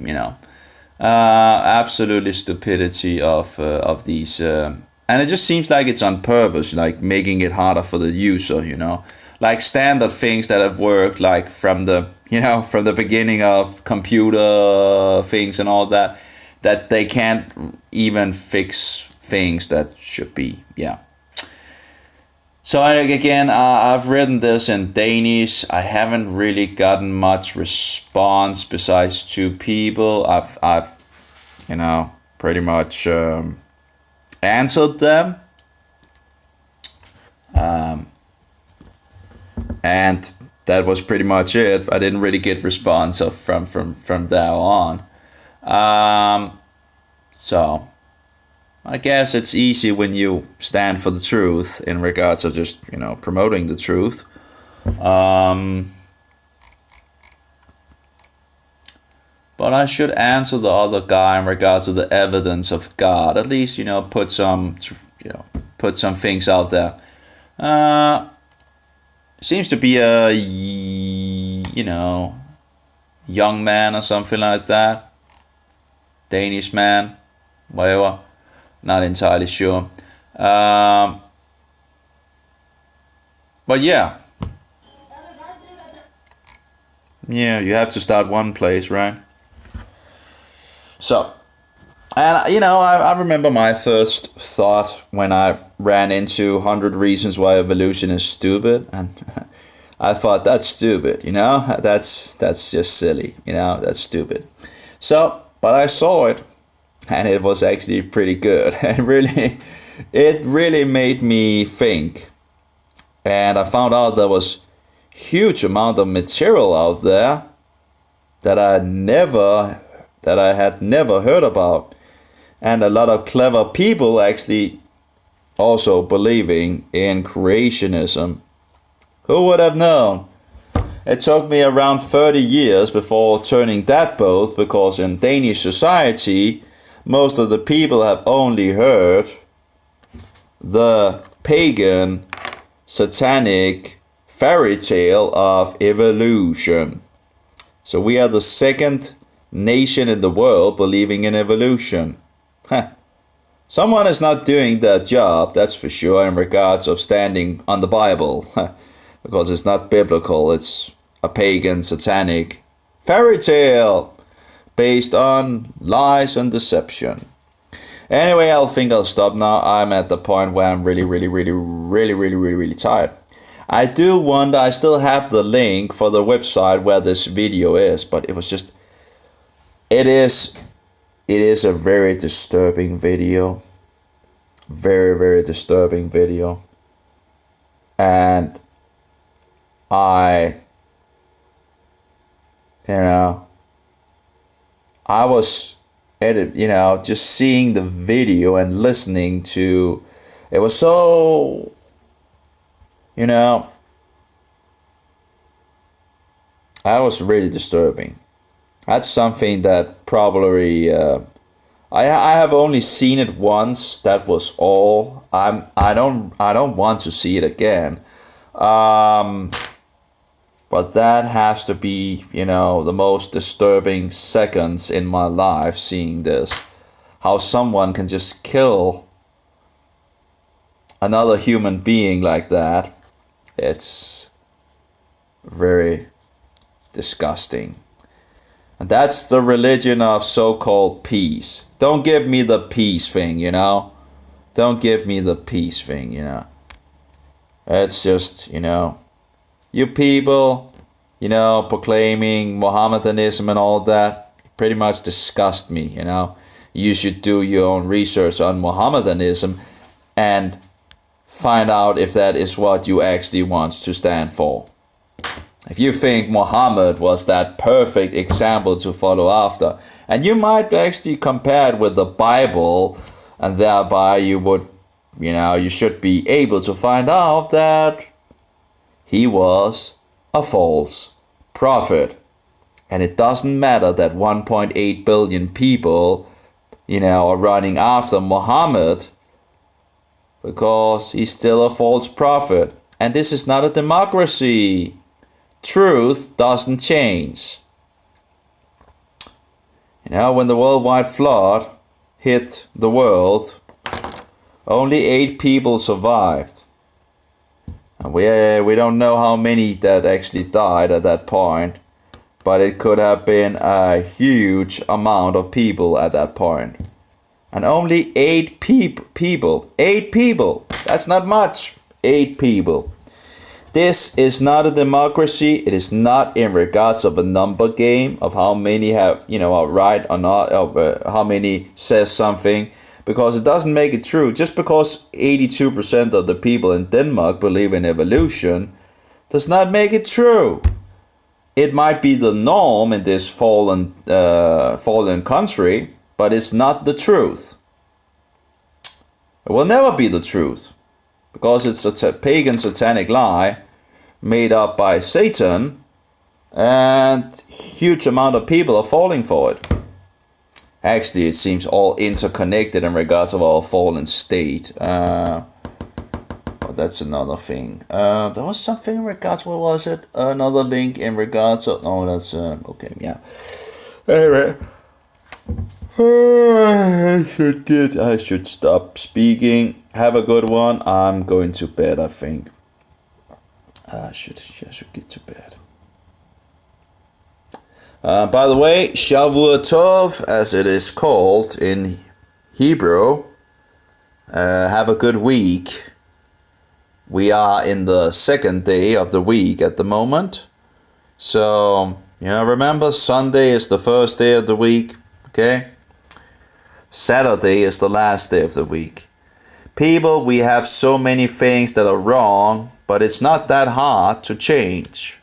absolutely stupidity of these. And it just seems like it's on purpose, like making it harder for the user, like standard things that have worked, like from the beginning of computer things and all that they can't even fix things that should be, yeah. So I've written this in Danish. I haven't really gotten much response besides 2 people. I've pretty much answered them, and that was pretty much it. I didn't really get response from there on. So I guess it's easy when you stand for the truth in regards of just promoting the truth. But I should answer the other guy in regards to the evidence of God. At least, put some things out there. Seems to be a, young man or something like that. Danish man, whatever. Not entirely sure. But yeah. Yeah, you have to start one place, right? So, and I remember my first thought when I ran into 100 Reasons Why Evolution is Stupid, and I thought, that's stupid, that's just silly, that's stupid. So, but I saw it, and it was actually pretty good. And it really made me think. And I found out there was huge amount of material out there that I had never heard about, and a lot of clever people actually also believing in creationism. Who would have known? It took me around 30 years before turning that boat, because in Danish society, most of the people have only heard the pagan, satanic fairy tale of evolution. So we are the second nation in the world believing in evolution. Someone is not doing their job, that's for sure, in regards of standing on the Bible. Because it's not biblical, it's a pagan, satanic fairy tale based on lies and deception. Anyway, I think I'll stop now. I'm at the point where I'm really tired. I do wonder, I still have the link for the website where this video is, but it was just, it is a very disturbing video. Very disturbing video. And I was just seeing the video and listening to, it was so, that was really disturbing. That's something that probably, I have only seen it once. That was all. I don't want to see it again. But that has to be, the most disturbing seconds in my life, seeing this. How someone can just kill another human being like that. It's very disgusting. And that's the religion of so-called peace. Don't give me the peace thing, Don't give me the peace thing, It's just, you people, proclaiming Mohammadanism and all that, pretty much disgust me, You should do your own research on Mohammedanism and find out if that is what you actually want to stand for. If you think Muhammad was that perfect example to follow after, and you might actually compare it with the Bible, and thereby you would, you should be able to find out that he was a false prophet. And it doesn't matter that 1.8 billion people, are running after Muhammad, because he's still a false prophet. And this is not a democracy. Truth doesn't change. When the worldwide flood hit the world, only 8 people survived. And we don't know how many that actually died at that point, but it could have been a huge amount of people at that point. And only 8 people. 8 people. That's not much. 8 people. This is not a democracy. It is not in regards of a number game of how many have, are right or not, how many says something, because it doesn't make it true. Just because 82% of the people in Denmark believe in evolution does not make it true. It might be the norm in this fallen country, but it's not the truth. It will never be the truth, because it's a pagan satanic lie made up by Satan, and huge amount of people are falling for it. Actually, it seems all interconnected in regards of our fallen state. But that's another thing. There was something in regards, what was it? Another link in regards of, oh, that's, okay, yeah. Anyway. I should stop speaking. Have a good one. I'm going to bed, I think. I should get to bed. By the way, Shavua Tov, as it is called in Hebrew. Have a good week. We are in the second day of the week at the moment. So, remember, Sunday is the first day of the week. Okay? Saturday is the last day of the week. People, we have so many things that are wrong, but it's not that hard to change.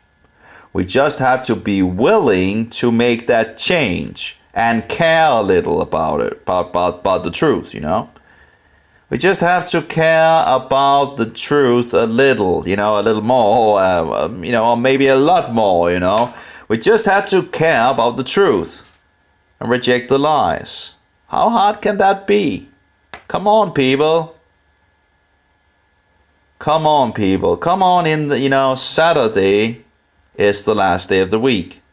We just have to be willing to make that change and care a little about it, about the truth, you know. We just have to care about the truth a little, you know, a little more, you know, or maybe a lot more, you know. We just have to care about the truth and reject the lies. How hard can that be? Come on, people. Come on, people. Come on in the, you know, Saturday is the last day of the week.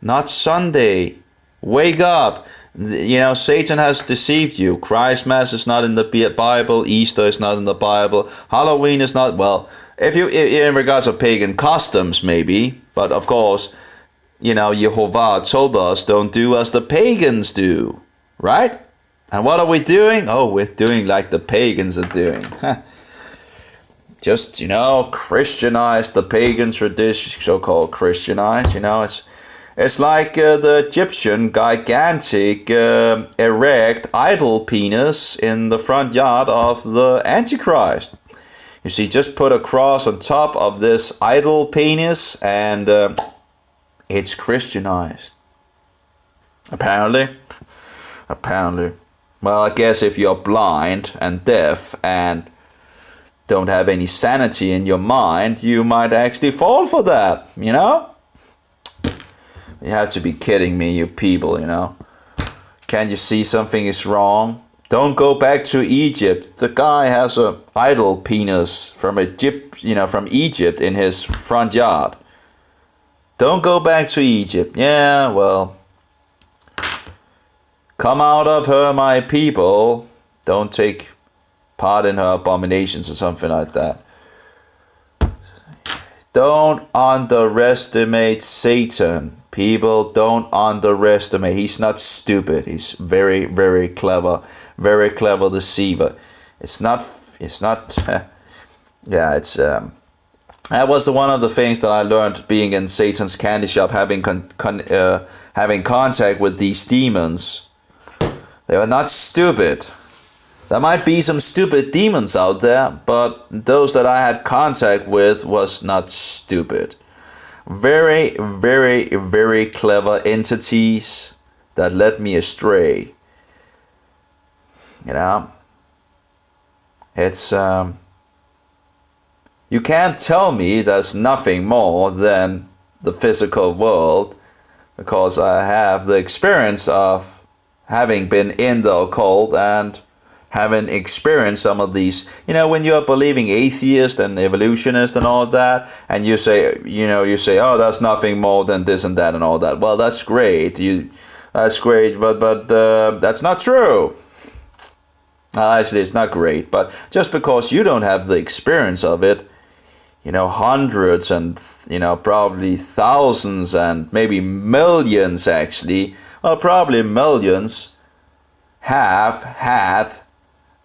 Not Sunday. Wake up. You know, Satan has deceived you. Christmas is not in the Bible. Easter is not in the Bible. Halloween is not, well, if you, in regards of pagan customs, maybe. But of course, you know, Jehovah told us, don't do as the pagans do. Right? And what are we doing? Oh, we're doing like the pagans are doing. Just, you know, Christianize the pagan tradition, so-called Christianize, you know, it's like the Egyptian gigantic erect idol penis in the front yard of the Antichrist. You see, just put a cross on top of this idol penis and it's Christianized. Apparently. Well, I guess if you're blind and deaf and don't have any sanity in your mind, you might actually fall for that, you know? You have to be kidding me, you people, you know? Can't you see something is wrong? Don't go back to Egypt. The guy has a idol penis from Egypt, you know, from Egypt in his front yard. Don't go back to Egypt. Yeah, well, come out of her, my people. Don't take part in her abominations or something like that. Don't underestimate Satan. People, don't underestimate. He's not stupid. He's very, very clever deceiver. That was one of the things that I learned being in Satan's candy shop, having contact with these demons. They were not stupid. There might be some stupid demons out there, but those that I had contact with was not stupid. Very, very, very clever entities that led me astray. You know, it's you can't tell me there's nothing more than the physical world, because I have the experience of having been in the occult and having experienced some of these, you know, when you're believing atheist and evolutionist and all that, and you say, oh, that's nothing more than this and that and all that. Well, that's great. That's great, but that's not true. Actually, it's not great, but just because you don't have the experience of it, you know, hundreds and, you know, probably thousands and maybe millions actually, well, probably millions have had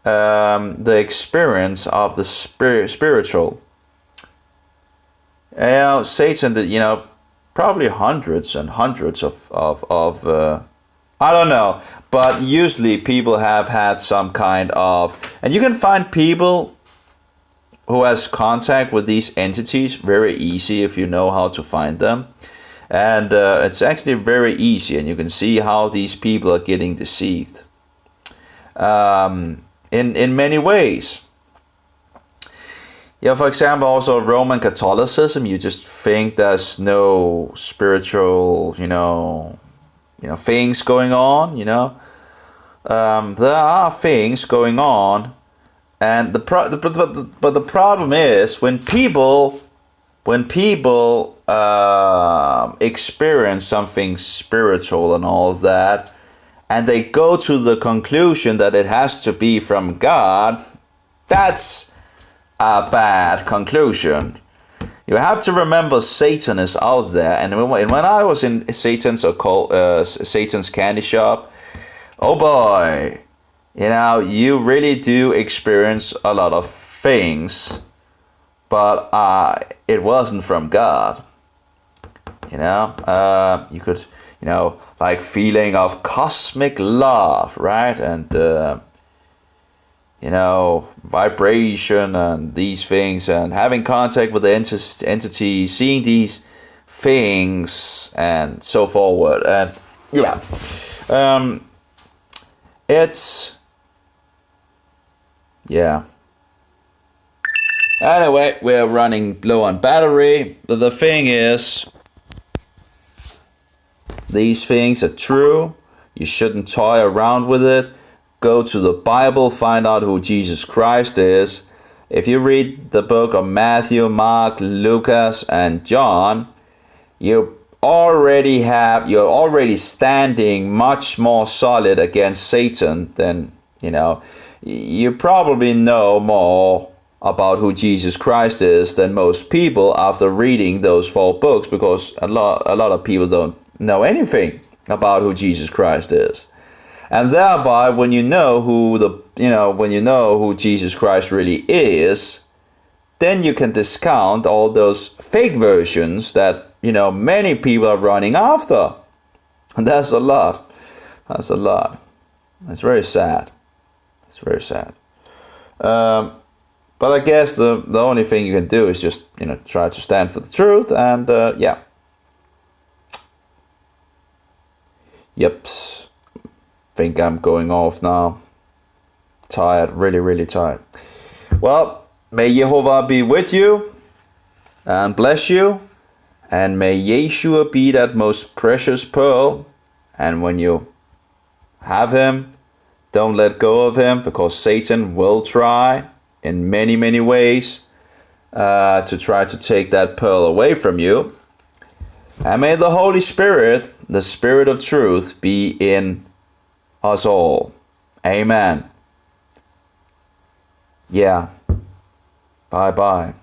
the experience of the spiritual. You know, Satan, you know, probably hundreds and hundreds of I don't know, but usually people have had some kind of, and you can find people who has contact with these entities very easy if you know how to find them. And it's actually very easy, and you can see how these people are getting deceived. In many ways. Yeah, for example, also Roman Catholicism, you just think there's no spiritual, you know, things going on, you know. There are things going on, and the problem is when people experience something spiritual and all of that, and they go to the conclusion that it has to be from God, that's a bad conclusion. You have to remember Satan is out there, and when I was in Satan's candy shop, oh boy, you know, you really do experience a lot of things, but it wasn't from God. You know, like feeling of cosmic love, right? And vibration and these things, and having contact with the entity, seeing these things and so forward. And yeah, it's, yeah. Anyway, we're running low on battery. The thing is, these things are true. You shouldn't toy around with it. Go to the Bible, find out who Jesus Christ is. If you read the book of Matthew, Mark, Lucas, and John, you're already standing much more solid against Satan than, you probably know more about who Jesus Christ is than most people after reading those 4 books, because a lot of people don't know anything about who Jesus Christ is. And thereby, when you know who Jesus Christ really is, then you can discount all those fake versions that, many people are running after. And that's a lot. That's a lot. It's very sad. It's very sad. But I guess the only thing you can do is just, try to stand for the truth. And yeah. Yep. Think I'm going off now. Tired, really, really tired. Well, may Jehovah be with you and bless you. And may Yeshua be that most precious pearl. And when you have him, don't let go of him, because Satan will try in many, many ways to try to take that pearl away from you. And may the Holy Spirit, the Spirit of truth, be in us all. Amen. Yeah. Bye-bye.